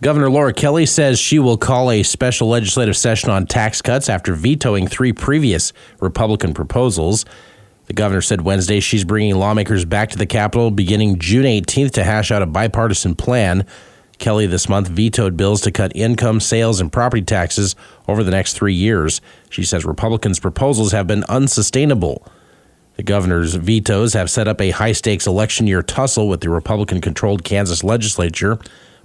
Governor Laura Kelly says she will call a special legislative session on tax cuts after vetoing 3 previous Republican proposals. The governor said Wednesday she's bringing lawmakers back to the Capitol beginning June 18th to hash out a bipartisan plan. Kelly this month vetoed bills to cut income, sales, and property taxes over the next 3 years. She says Republicans' proposals have been unsustainable. The governor's vetoes have set up a high-stakes election year tussle with the Republican-controlled Kansas legislature.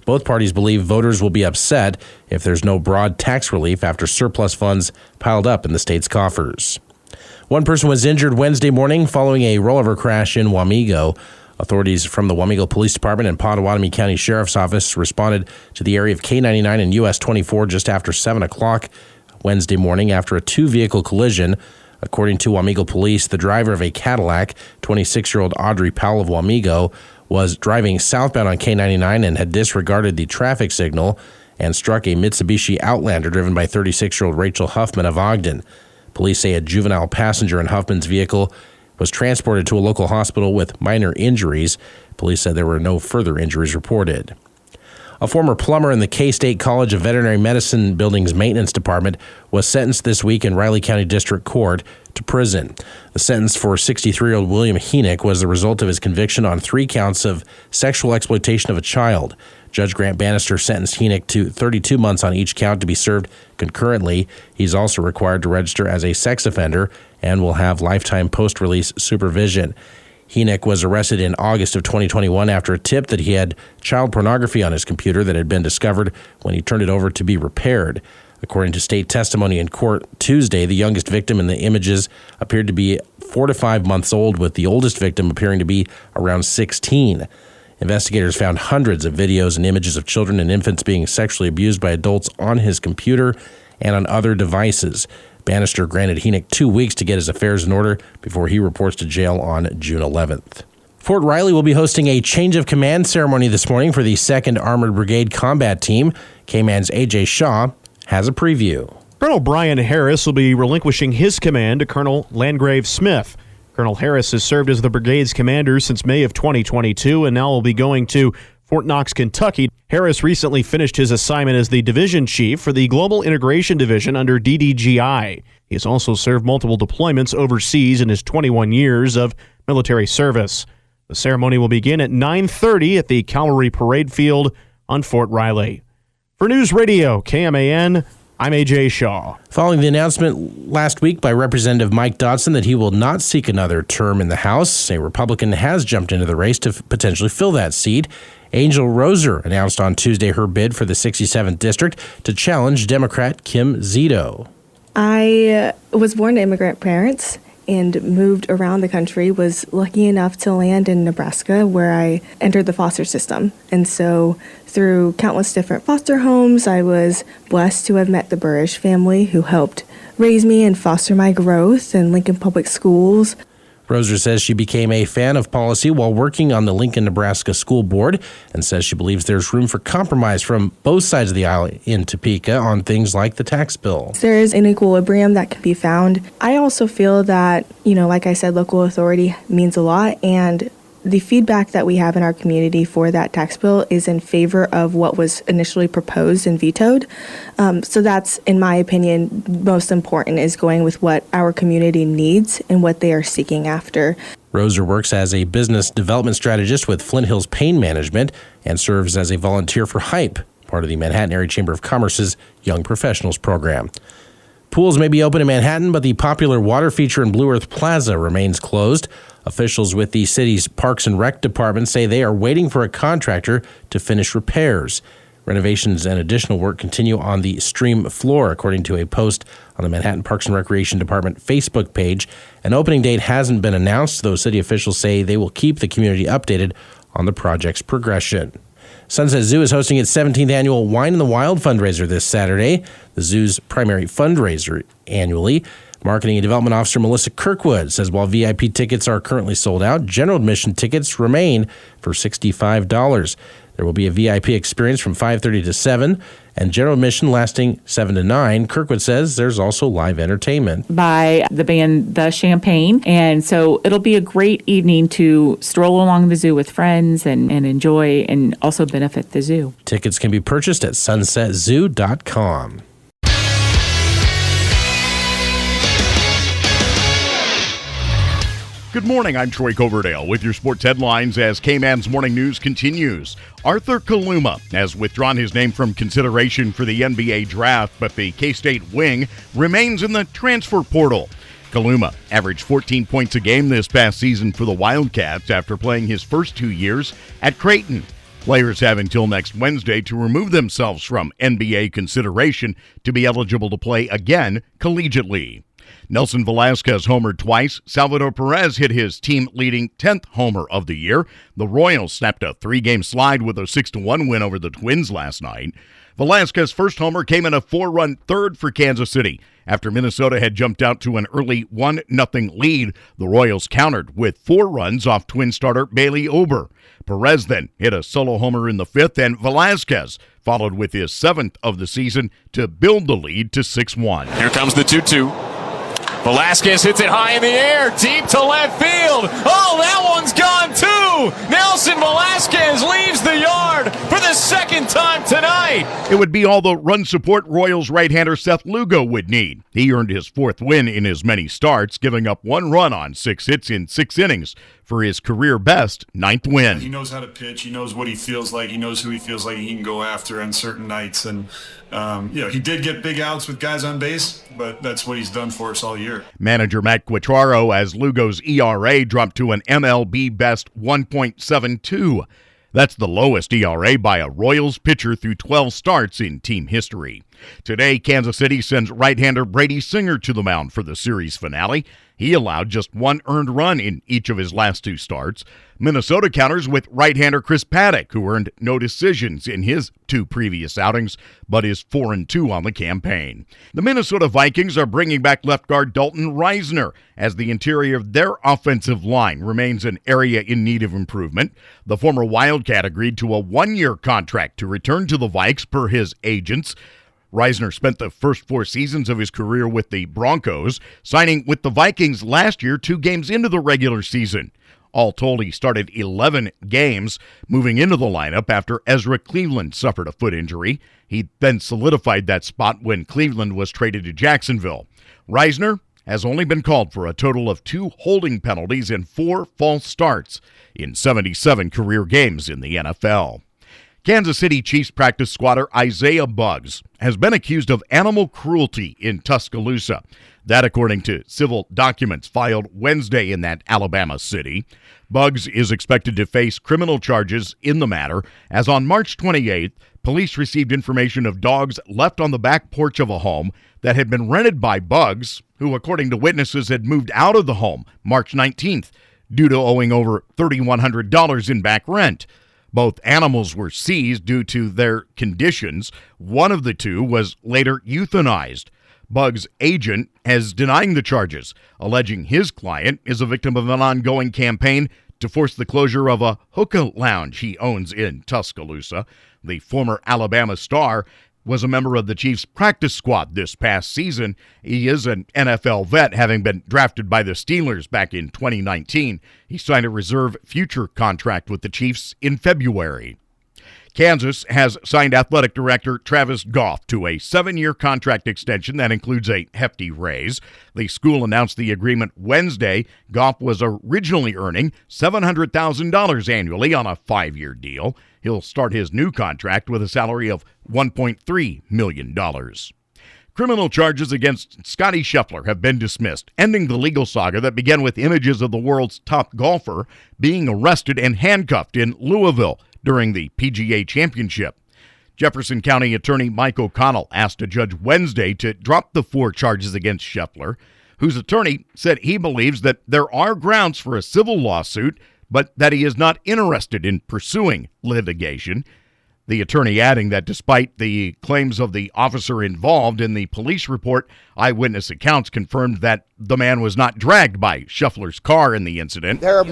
Both parties believe voters will be upset if there's no broad tax relief after surplus funds piled up in the state's coffers. One person was injured Wednesday morning following a rollover crash in Wamego. Authorities from the Wamego Police Department and Potawatomi County Sheriff's Office responded to the area of K-99 and US 24 just after 7 o'clock Wednesday morning after a 2-vehicle collision. According to Wamego Police, the driver of a Cadillac, 26-year-old Audrey Powell of Wamego, was driving southbound on K-99 and had disregarded the traffic signal and struck a Mitsubishi Outlander driven by 36-year-old Rachel Huffman of Ogden. Police say a juvenile passenger in Huffman's vehicle was transported to a local hospital with minor injuries. Police said there were no further injuries reported. A former plumber in the K-State College of Veterinary Medicine building's maintenance department was sentenced this week in Riley County District Court to prison. The sentence for 63-year-old William Heenick was the result of his conviction on 3 counts of sexual exploitation of a child. Judge Grant Bannister sentenced Heenick to 32 months on each count to be served concurrently. He's also required to register as a sex offender and will have lifetime post-release supervision. Heenick was arrested in August of 2021 after a tip that he had child pornography on his computer that had been discovered when he turned it over to be repaired. According to state testimony in court Tuesday, the youngest victim in the images appeared to be 4 to 5 months old, with the oldest victim appearing to be around 16. Investigators found hundreds of videos and images of children and infants being sexually abused by adults on his computer and on other devices. Bannister granted Heenick 2 weeks to get his affairs in order before he reports to jail on June 11th. Fort Riley will be hosting a change of command ceremony this morning for the 2nd Armored Brigade Combat Team. K-Man's A.J. Shaw has a preview. Colonel Brian Harris will be relinquishing his command to Colonel Landgrave Smith. Colonel Harris has served as the brigade's commander since May of 2022 and now will be going to Fort Knox, Kentucky. Harris recently finished his assignment as the division chief for the Global Integration Division under DDGI. He has also served multiple deployments overseas in his 21 years of military service. The ceremony will begin at 9:30 at the Cavalry Parade Field on Fort Riley. For News Radio KMAN, I'm A.J. Shaw. Following the announcement last week by Representative Mike Dodson that he will not seek another term in the House, a Republican has jumped into the race to potentially fill that seat. Angel Roser announced on Tuesday her bid for the 67th District to challenge Democrat Kim Zito. I was born to immigrant parents and moved around the country, was lucky enough to land in Nebraska where I entered the foster system. And so through countless different foster homes, I was blessed to have met the Burrish family who helped raise me and foster my growth in Lincoln Public Schools. Roser says she became a fan of policy while working on the Lincoln, Nebraska School Board and says she believes there's room for compromise from both sides of the aisle in Topeka on things like the tax bill. There is an equilibrium that can be found. I also feel that, like I said, local authority means a lot, and the feedback that we have in our community for that tax bill is in favor of what was initially proposed and vetoed. So that's, in my opinion, most important, is going with what our community needs and what they are seeking after. Roser works as a business development strategist with Flint Hills Pain Management and serves as a volunteer for HYPE, part of the Manhattan Area Chamber of Commerce's Young Professionals program. Pools may be open in Manhattan, but the popular water feature in Blue Earth Plaza remains closed. Officials with the city's Parks and Rec department say they are waiting for a contractor to finish repairs. Renovations and additional work continue on the stream floor, according to a post on the Manhattan Parks and Recreation Department Facebook page. An opening date hasn't been announced, though city officials say they will keep the community updated on the project's progression. Sunset Zoo is hosting its 17th annual Wine in the Wild fundraiser this Saturday, the zoo's primary fundraiser annually. Marketing and Development Officer Melissa Kirkwood says while VIP tickets are currently sold out, general admission tickets remain for $65. There will be a VIP experience from 5:30 to 7 and general admission lasting 7 to 9. Kirkwood says there's also live entertainment by the band The Champagne. And so it'll be a great evening to stroll along the zoo with friends and enjoy and also benefit the zoo. Tickets can be purchased at sunsetzoo.com. Good morning, I'm Troy Coverdale with your sports headlines as K-Man's Morning News continues. Arthur Kaluma has withdrawn his name from consideration for the NBA draft, but the K-State wing remains in the transfer portal. Kaluma averaged 14 points a game this past season for the Wildcats after playing his first 2 years at Creighton. Players have until next Wednesday to remove themselves from NBA consideration to be eligible to play again collegiately. Nelson Velasquez homered twice. Salvador Perez hit his team-leading 10th homer of the year. The Royals snapped a 3-game slide with a 6-1 win over the Twins last night. Velasquez's first homer came in a 4-run third for Kansas City. After Minnesota had jumped out to an early 1-0 lead, the Royals countered with 4 runs off Twin starter Bailey Ober. Perez then hit a solo homer in the 5th, and Velasquez followed with his 7th of the season to build the lead to 6-1. Here comes the 2-2. Velasquez hits it high in the air, deep to left field. Oh, that one's gone too! Nelson Velasquez leaves the yard for the second time tonight. It would be all the run support Royals right-hander Seth Lugo would need. He earned his 4th win in as many starts, giving up 1 run on 6 hits in 6 innings for his career-best 9th win. He knows how to pitch. He knows what he feels like. He knows who he feels like he can go after on certain nights. And, he did get big outs with guys on base, but that's what he's done for us all year. Manager Matt Quatraro as Lugo's ERA dropped to an MLB best 1.72. That's the lowest ERA by a Royals pitcher through 12 starts in team history. Today, Kansas City sends right-hander Brady Singer to the mound for the series finale. He allowed just 1 earned run in each of his last 2 starts. Minnesota counters with right-hander Chris Paddock, who earned no decisions in his 2 previous outings, but is 4-2 on the campaign. The Minnesota Vikings are bringing back left guard Dalton Risner, as the interior of their offensive line remains an area in need of improvement. The former Wildcat agreed to a 1-year contract to return to the Vikes per his agents. Risner spent the first 4 seasons of his career with the Broncos, signing with the Vikings last year 2 games into the regular season. All told, he started 11 games, moving into the lineup after Ezra Cleveland suffered a foot injury. He then solidified that spot when Cleveland was traded to Jacksonville. Risner has only been called for a total of 2 holding penalties and 4 false starts in 77 career games in the NFL. Kansas City Chiefs practice squatter Isaiah Buggs has been accused of animal cruelty in Tuscaloosa. That according to civil documents filed Wednesday in that Alabama city. Buggs is expected to face criminal charges in the matter, as on March 28th, police received information of dogs left on the back porch of a home that had been rented by Buggs, who according to witnesses had moved out of the home March 19th due to owing over $3,100 in back rent. Both animals were seized due to their conditions. One of the 2 was later euthanized. Buggs' agent is denying the charges, alleging his client is a victim of an ongoing campaign to force the closure of a hookah lounge he owns in Tuscaloosa. The former Alabama star was a member of the Chiefs' practice squad this past season. He is an NFL vet, having been drafted by the Steelers back in 2019. He signed a reserve future contract with the Chiefs in February. Kansas has signed athletic director Travis Goff to a 7-year contract extension that includes a hefty raise. The school announced the agreement Wednesday. Goff was originally earning $700,000 annually on a 5-year deal. He'll start his new contract with a salary of $1.3 million. Criminal charges against Scottie Scheffler have been dismissed, ending the legal saga that began with images of the world's top golfer being arrested and handcuffed in Louisville during the PGA Championship. Jefferson County Attorney Mike O'Connell asked a judge Wednesday to drop the 4 charges against Scheffler, whose attorney said he believes that there are grounds for a civil lawsuit, but that he is not interested in pursuing litigation. The attorney adding that despite the claims of the officer involved in the police report, eyewitness accounts confirmed that the man was not dragged by Scheffler's car in the incident. There are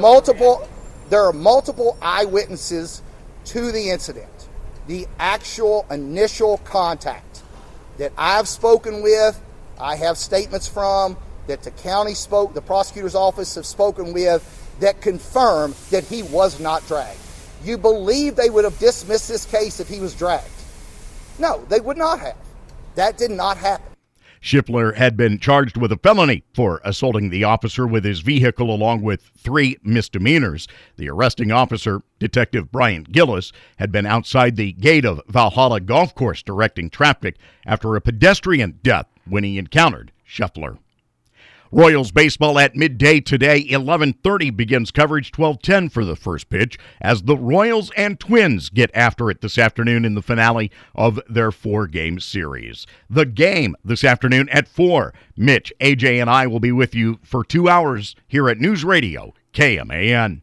multiple eyewitnesses to the incident, the actual initial contact that I've spoken with, I have statements from, that the county spoke, the prosecutor's office have spoken with, that confirm that he was not dragged. You believe they would have dismissed this case if he was dragged? No, they would not have. That did not happen. Schiffler had been charged with a felony for assaulting the officer with his vehicle along with 3 misdemeanors. The arresting officer, Detective Brian Gillis, had been outside the gate of Valhalla Golf Course directing traffic after a pedestrian death when he encountered Schiffler. Royals baseball at midday today. 11:30 begins coverage, 12:10 for the first pitch, as the Royals and Twins get after it this afternoon in the finale of their 4-game series. The game this afternoon at 4. Mitch, AJ, and I will be with you for 2 hours here at News Radio KMAN.